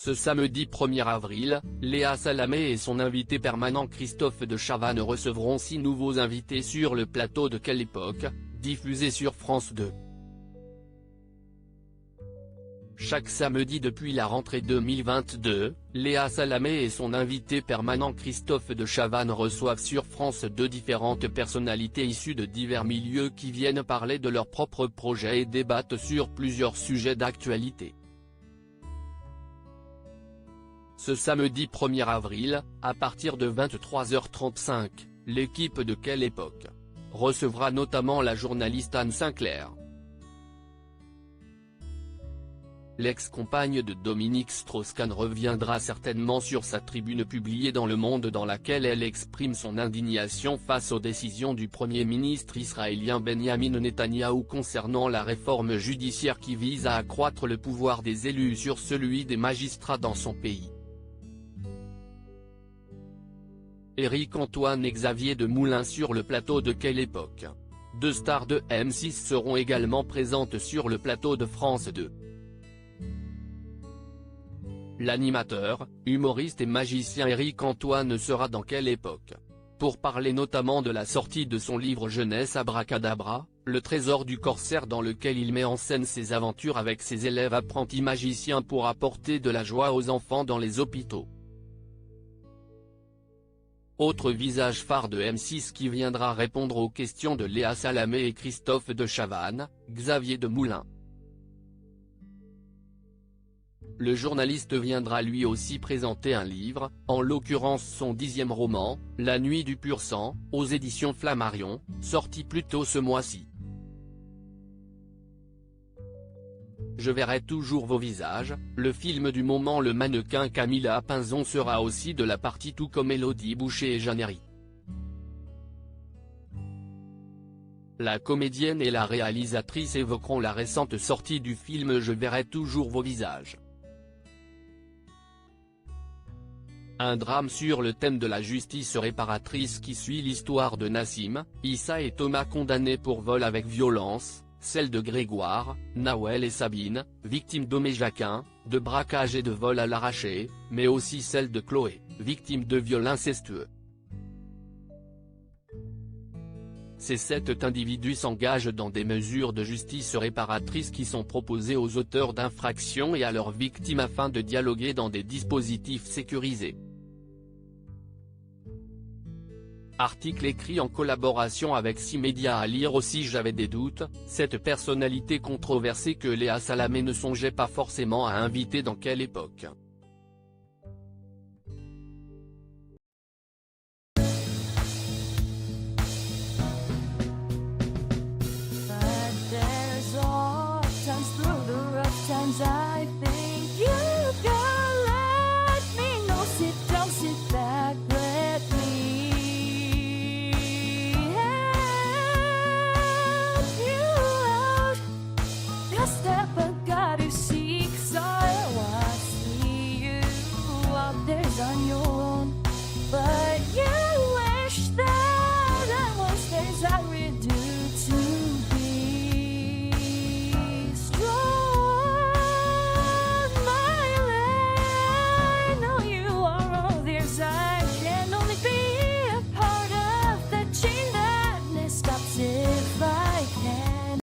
Ce samedi 1er avril, Léa Salamé et son invité permanent Christophe de Chavannes recevront 6 nouveaux invités sur le plateau de Quelle époque, diffusé sur France 2. Chaque samedi depuis la rentrée 2022, Léa Salamé et son invité permanent Christophe de Chavannes reçoivent sur France 2 différentes personnalités issues de divers milieux qui viennent parler de leurs propres projets et débattent sur plusieurs sujets d'actualité. Ce samedi 1er avril, à partir de 23h35, l'équipe de Quelle époque recevra notamment la journaliste Anne Sinclair. L'ex-compagne de Dominique Strauss-Kahn reviendra certainement sur sa tribune publiée dans Le Monde dans laquelle elle exprime son indignation face aux décisions du Premier ministre israélien Benjamin Netanyahou concernant la réforme judiciaire qui vise à accroître le pouvoir des élus sur celui des magistrats dans son pays. Éric Antoine et Xavier de Moulin sur le plateau de Quelle époque. 2 stars de M6 seront également présentes sur le plateau de France 2. L'animateur, humoriste et magicien Éric Antoine sera dans Quelle époque pour parler notamment de la sortie de son livre jeunesse Abracadabra, le trésor du corsaire, dans lequel il met en scène ses aventures avec ses élèves apprentis magiciens pour apporter de la joie aux enfants dans les hôpitaux. Autre visage phare de M6 qui viendra répondre aux questions de Léa Salamé et Christophe de Chavannes, Xavier de Moulin. Le journaliste viendra lui aussi présenter un livre, en l'occurrence son 10e roman, La nuit du pur sang, aux éditions Flammarion, sorti plus tôt ce mois-ci. Je verrai toujours vos visages, le film du moment. Le mannequin Camilla Pinzon sera aussi de la partie, tout comme Élodie Boucher et Jeannery. La comédienne et la réalisatrice évoqueront la récente sortie du film Je verrai toujours vos visages. Un drame sur le thème de la justice réparatrice qui suit l'histoire de Nassim, Issa et Thomas condamnés pour vol avec violence, celle de Grégoire, Nawel et Sabine, victimes d'hommes Jacquin, de braquage et de vol à l'arraché, mais aussi celle de Chloé, victime de viol incestueux. Ces 7 individus s'engagent dans des mesures de justice réparatrice qui sont proposées aux auteurs d'infractions et à leurs victimes afin de dialoguer dans des dispositifs sécurisés. Article écrit en collaboration avec 6 médias à lire aussi. J'avais des doutes, cette personnalité controversée que Léa Salamé ne songeait pas forcément à inviter dans Quelle époque.